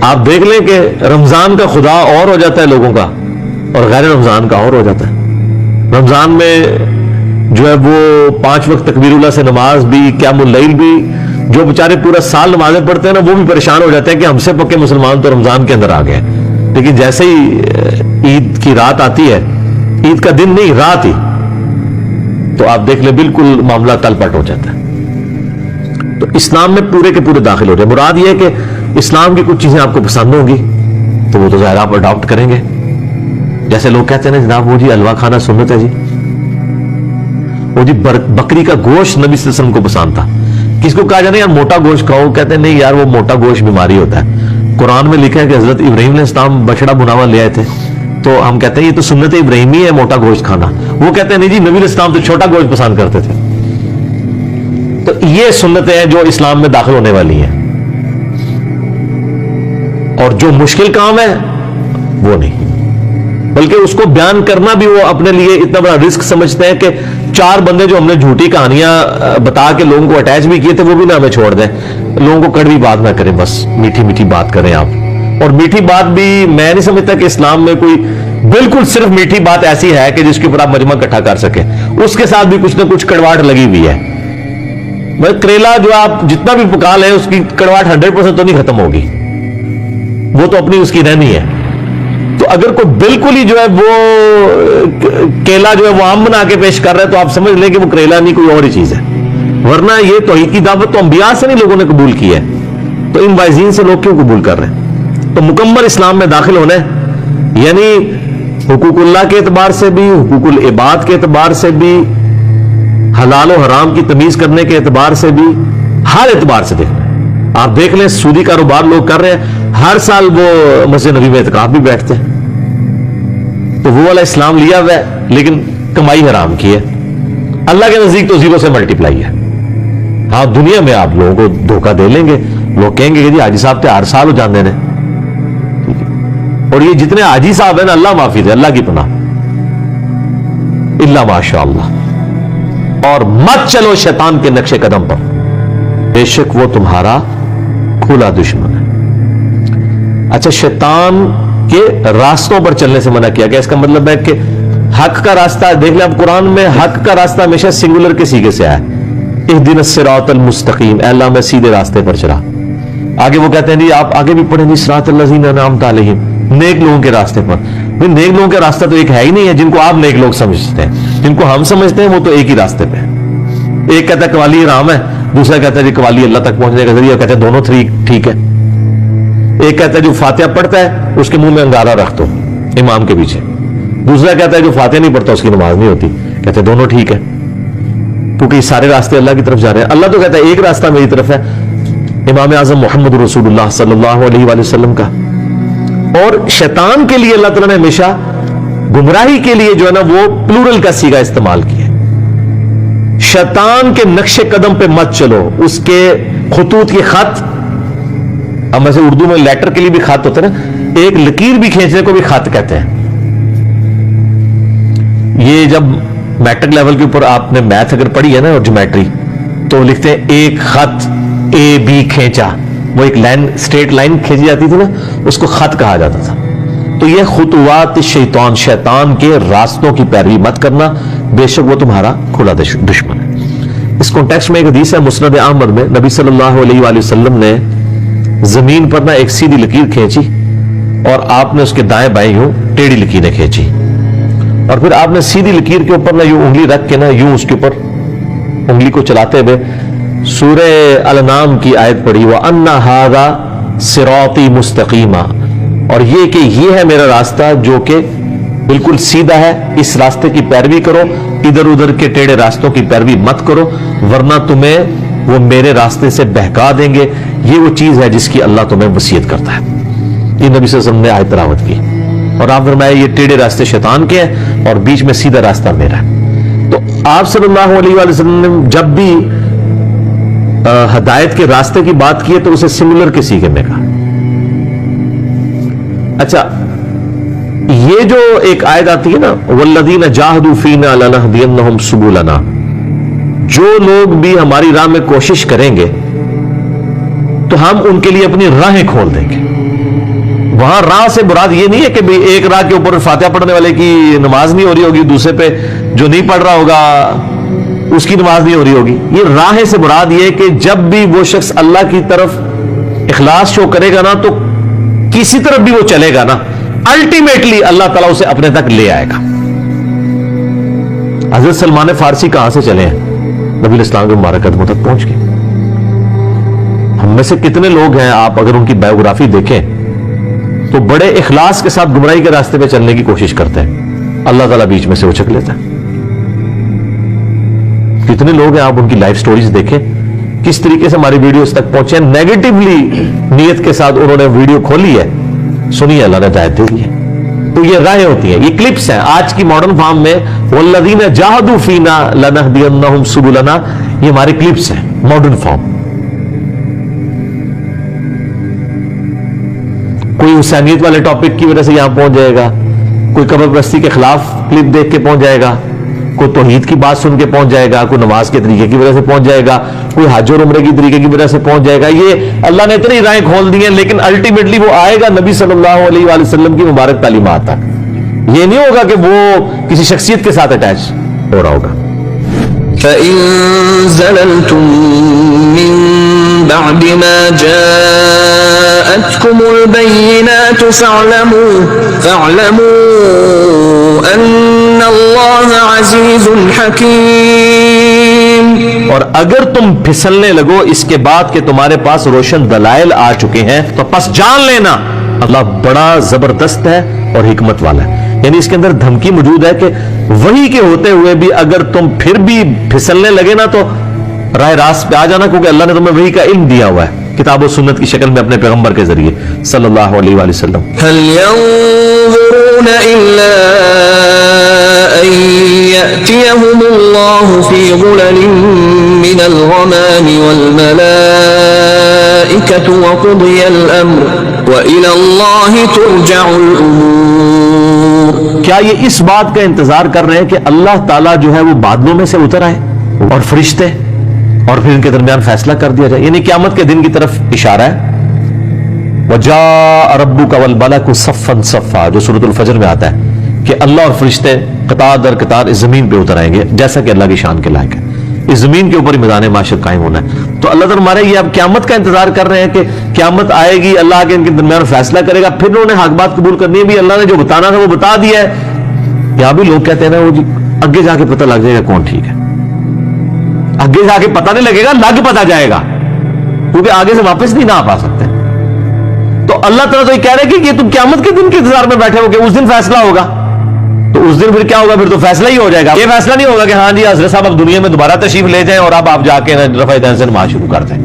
آپ دیکھ لیں کہ رمضان کا خدا اور ہو جاتا ہے لوگوں کا اور غیر رمضان کا اور ہو جاتا ہے. رمضان میں جو ہے وہ 5 وقت تکبیر اللہ سے نماز بھی, قیام اللیل بھی, جو بیچارے پورا سال نمازیں پڑھتے ہیں نا, وہ بھی پریشان ہو جاتے ہیں کہ ہم سے پکے مسلمان تو رمضان کے اندر آ گئے, لیکن جیسے ہی عید کی رات آتی ہے, عید کا دن نہیں رات ہی, تو آپ دیکھ لیں بالکل معاملہ تل پٹ ہو جاتا ہے. تو اسلام میں پورے کے پورے داخل ہو رہے ہیں. مراد یہ ہے کہ اسلام کی کچھ چیزیں آپ کو پسند ہوں گی تو وہ تو ظاہر آپ اڈاپٹ کریں گے. جیسے لوگ کہتے ہیں نا جناب وہ جی حلوہ کھانا سنت ہے جی, وہ جی بکری کا گوشت نبی صلی اللہ علیہ وسلم کو پسند تھا. کس کو کہا جاتا ہے یار موٹا گوشت کھاؤ, کہتے ہیں نہیں یار وہ موٹا گوشت بیماری ہوتا ہے. قرآن میں لکھا ہے کہ حضرت ابراہیم علیہ السلام بچڑا بنا ہوا لے آئے تھے, تو ہم کہتے ہیں یہ تو سنت ابراہیمی ہے موٹا گوشت کھانا. وہ کہتے ہیں نہیں جی نبی علیہ السلام تو چھوٹا گوشت پسند کرتے تھے. تو یہ سنتیں ہیں جو اسلام میں داخل ہونے والی ہیں, اور جو مشکل کام ہے وہ نہیں, بلکہ اس کو بیان کرنا بھی وہ اپنے لیے اتنا بڑا رسک سمجھتے ہیں کہ 4 بندے جو ہم نے جھوٹی کہانیاں بتا کے لوگوں کو اٹیچ بھی کیے تھے وہ بھی نہ ہمیں چھوڑ دیں, لوگوں کو کڑوی بات نہ کریں, بس میٹھی میٹھی بات کریں آپ. اور میٹھی بات بھی میں نہیں سمجھتا کہ اسلام میں کوئی بالکل صرف میٹھی بات ایسی ہے کہ جس کے اوپر آپ مجمع اکٹھا کر سکیں, اس کے ساتھ بھی کچھ نہ کچھ کڑواہٹ لگی ہوئی ہے. کریلا جو آپ جتنا بھی پکا لیں اس کی کڑواہٹ 100% تو نہیں ختم ہوگی, وہ تو اپنی اس کی رہنی ہے. تو اگر کوئی بالکل ہی جو ہے وہ کیلا جو ہے وہ آم بنا کے پیش کر رہا ہے تو آپ سمجھ لیں کہ وہ کریلا نہیں کوئی اور ہی چیز ہے, ورنہ یہ توحید کی دعوت تو انبیاء سے نہیں لوگوں نے قبول کی ہے, تو ان وائزین سے لوگ کیوں قبول کر رہے ہیں؟ تو مکمل اسلام میں داخل ہونا ہے, یعنی حقوق اللہ کے اعتبار سے بھی, حقوق العباد کے اعتبار سے بھی, حلال و حرام کی تمیز کرنے کے اعتبار سے بھی, ہر اعتبار سے دیکھنا ہے. آپ دیکھ لیں سودی کاروبار لوگ کر رہے ہیں, ہر سال وہ مسجد نبی میں اعتکاف بھی بیٹھتے ہیں, تو وہ والا اسلام لیا ہوا ہے لیکن کمائی حرام کی ہے. اللہ کے نزدیک تو 0 سے ملٹیپلائی ہے. ہاں دنیا میں آپ لوگوں کو دھوکہ دے لیں گے, لوگ کہیں گے کہ جی حاجی صاحب تے ہر سال ہو جاندے نے, اور یہ جتنے حاجی صاحب ہیں نا اللہ معافی دے, اللہ کی پناہ, اللہ ماشاء اللہ. اور مت چلو شیطان کے نقش قدم پر, بے شک وہ تمہارا کھلا دشمن ہے. اچھا, شیطان کے راستوں پر چلنے سے منع کیا گیا, اس کا مطلب ہے کہ حق کا راستہ دیکھ لیں آپ, قرآن میں حق کا راستہ ہمیشہ سنگولر کے سیغے سے آیا ہے, اہدنا الصراط المستقیم, اے اللہ میں سیدھے راستے پر چلا. آگے وہ کہتے ہیں جی آپ آگے بھی پڑھیں جی صراط الذین انعمت علیہم, نیک لوگوں کے راستے پر. نیک لوگوں کا راستہ تو ایک ہے ہی نہیں ہے جن کو آپ نیک لوگ سمجھتے ہیں, جن کو ہم سمجھتے ہیں وہ تو ایک ہی راستے پہ ہے. ایک کہتا ہے قوالی حرام ہے, دوسرا کہتا ہے جی قوالی اللہ تک پہنچنے کا ذریعہ, کہتے ہیں دونوں ٹھیک ہے. ایک کہتا ہے جو فاتحہ پڑھتا ہے اس کے منہ میں انگارہ رکھ دو امام کے پیچھے, دوسرا کہتا ہے جو فاتحہ نہیں پڑھتا اس کی نماز نہیں ہوتی. کہتے ہیں دونوں ٹھیک ہے, کیونکہ یہ سارے راستے اللہ کی طرف جا رہے ہیں. اللہ تو کہتا ہے ایک راستہ میری طرف ہے, امام اعظم محمد رسول اللہ صلی اللہ علیہ وآلہ وسلم کا. اور شیطان کے لیے اللہ تعالیٰ نے ہمیشہ گمراہی کے لیے جو ہے نا وہ پلورل کا سیغہ استعمال کیا. شیطان کے نقش قدم پہ مت چلو, اس کے خطوط کے خط, ہم ایسے اردو میں لیٹر کے لیے بھی خط ہوتے ہیں نا, ایک لکیر بھی کھینچنے کو بھی خط کہتے ہیں. یہ جب میٹرک لیول کے اوپر آپ نے میتھ اگر پڑھی ہے نا اور جیومیٹری, تو لکھتے ہیں ایک خط اے بی کھینچا, وہ ایک لائن اسٹریٹ لائن کھینچی جاتی تھی نا, اس کو خط کہا جاتا تھا. تو یہ خطوات شیطان, شیطان کے راستوں کی پیروی مت کرنا, بے شک وہ تمہارا کھلا دشمن ہے. اس کانٹیکسٹ میں ایک حدیث ہے مسند احمد میں, نبی صلی اللہ علیہ وآلہ وسلم نے زمین پر نا ایک سیدھی لکیر کھینچی اور آپ نے اس کے دائیں بائیں یوں ٹیڑھی لکیریں کھینچی, اور پھر آپ نے سیدھی لکیر کے اوپر نا یوں انگلی رکھ کے نا یوں اس کے اوپر انگلی کو چلاتے ہوئے سورہ الانعام کی آیت پڑھی, وَأَنَّ هَذَا صِرَاطِي مُسْتَقِيمًا, اور یہ کہ یہ ہے میرا راستہ جو کہ بالکل سیدھا ہے, اس راستے کی پیروی کرو, ادھر ادھر کے ٹیڑھے راستوں کی پیروی مت کرو, ورنہ تمہیں وہ میرے راستے سے بہکا دیں گے. یہ وہ چیز ہے جس کی اللہ تمہیں وصیت کرتا ہے. یہ نبی صلی اللہ علیہ وسلم نے آیت تلاوت کی, اور آپ فرمایا یہ ٹیڑھے راستے شیطان کے ہیں اور بیچ میں سیدھا راستہ میرا ہے. تو آپ صلی اللہ علیہ وآلہ وسلم نے جب بھی ہدایت کے راستے کی بات کی ہے تو اسے سنگولر کے سیغے میں کہا. اچھا, یہ جو ایک آیت آتی ہے نا, والذین جاہدوا فینا لنہدینہم سبلنا, جو لوگ بھی ہماری راہ میں کوشش کریں گے تو ہم ان کے لیے اپنی راہیں کھول دیں گے. وہاں راہ سے مراد یہ نہیں ہے کہ بھئی ایک راہ کے اوپر فاتحہ پڑھنے والے کی نماز نہیں ہو رہی ہوگی، دوسرے پہ جو نہیں پڑھ رہا ہوگا اس کی نماز نہیں ہو رہی ہوگی. یہ راہ سے مراد یہ کہ جب بھی وہ شخص اللہ کی طرف اخلاص شو کرے گا نا تو کسی طرف بھی وہ چلے گا نا الٹیمیٹلی اللہ تعالیٰ اسے اپنے تک لے آئے گا. حضرت سلمان فارسی کہاں سے چلے ہیں؟ نبی علیہ السلام کے مبارک قدموں تک پہنچ گئے. ہم میں سے کتنے لوگ ہیں آپ اگر ان کی بایوگرافی دیکھیں تو بڑے اخلاص کے ساتھ گمراہی کے راستے پہ چلنے کی کوشش کرتے ہیں، اللہ تعالیٰ بیچ میں سے اچک لیتا ہے. کتنے لوگ ہیں آپ ان کی لائف سٹوریز دیکھیں کس طریقے سے ہماری ویڈیوز تک پہنچے ہیں، نیگیٹیولی نیت کے ساتھ انہوں نے ویڈیو کھولی ہے، سنیے اللہ نے ہدایت دے دی ہے. تو یہ راہیں ہوتی ہیں، یہ کلپس ہیں آج کی ماڈرن فارم میں. والذین جاہدوا فینا لنہدینہم سبلنا، یہ ہمارے کلپس ہیں ماڈرن فارم. کوئی حسینیت والے ٹاپک کی وجہ سے یہاں پہنچ جائے گا، کوئی قبر پرستی کے خلاف کلپ دیکھ کے پہنچ جائے گا، کوئی توحید کی بات سن کے پہنچ جائے گا، کوئی نماز کے طریقے کی وجہ سے پہنچ جائے گا، کوئی حج اور عمرے کی طریقے کی وجہ سے پہنچ جائے گا. یہ اللہ نے اتنی راہیں کھول دی ہیں لیکن الٹیمیٹلی وہ آئے گا نبی صلی اللہ علیہ وآلہ وسلم کی مبارک تعلیمات تک. یہ نہیں ہوگا کہ وہ کسی شخصیت کے ساتھ اٹیچ ہو رہا ہوگا. فَإِن زَلَلْتُم مِّن بَعْدِ مَا جَاءَتْكُمُ الْبَيِّنَاتُ فَاعْلَمُوا أَنَّ اللَّهَ عَزِيزٌ حَكِيمٌ. اور اگر تم پھسلنے لگو اس کے بعد کہ تمہارے پاس روشن دلائل آ چکے ہیں تو پس جان لینا اللہ بڑا زبردست ہے اور حکمت والا ہے. یعنی اس کے اندر دھمکی موجود ہے کہ وہی کے ہوتے ہوئے بھی اگر تم پھر بھی پھسلنے لگے نا تو راہ راست پہ آ جانا، کیونکہ اللہ نے تمہیں وہی کا علم دیا ہوا ہے کتاب و سنت کی شکل میں اپنے پیغمبر کے ذریعے صلی اللہ علیہ وآلہ وسلم. هل ينظرون إلا أن يأتيهم الله في ظلل من الغمام والملائكة وقضي الأمر وإلى الله ترجع الأمور. کیا یہ اس بات کا انتظار کر رہے ہیں کہ اللہ تعالیٰ جو ہے وہ بادلوں میں سے اتر آئے اور فرشتے اور پھر ان کے درمیان فیصلہ کر دیا جائے؟ یعنی قیامت کے دن کی طرف اشارہ ہے. وَجَاءَ رَبُّكَ وَالْمَلَكُ صَفًّا صَفًّا جو سورۃ الفجر میں آتا ہے کہ اللہ اور فرشتے قطار در قطار اس زمین پہ اتر آئیں گے جیسا کہ اللہ کی شان کے لائق ہے. اس زمین کے اوپر ہی میدان معاشر قائم ہونا ہے. تو اللہ تعالیٰ ہمارے یہ اب قیامت کا انتظار کر رہے ہیں کہ قیامت آئے گی، اللہ کے ان کے درمیان فیصلہ کرے گا، پھر انہوں نے حق بات قبول کرنی ہے. بھی اللہ نے جو بتانا تھا وہ بتا دیا ہے. یہاں بھی لوگ کہتے ہیں نا وہ جی آگے جا کے پتہ لگ جائے گا کون ٹھیک ہے. آگے جا کے پتہ نہیں لگے گا، لگ پتہ جائے گا، کیونکہ آگے سے واپس نہیں نہ آ پا سکتے. تو اللہ تعالیٰ تو یہ کہہ رہے کہ یہ تم قیامت کے دن کے انتظار میں بیٹھے ہو کہ اس دن فیصلہ ہوگا. تو اس دن پھر کیا ہوگا؟ پھر تو فیصلہ ہی ہو جائے گا. یہ فیصلہ نہیں ہوگا کہ ہاں جی حضرت صاحب اب دنیا میں دوبارہ تشریف لے جائیں اور اب آپ جا کے رفع دین سے نماز شروع کر دیں.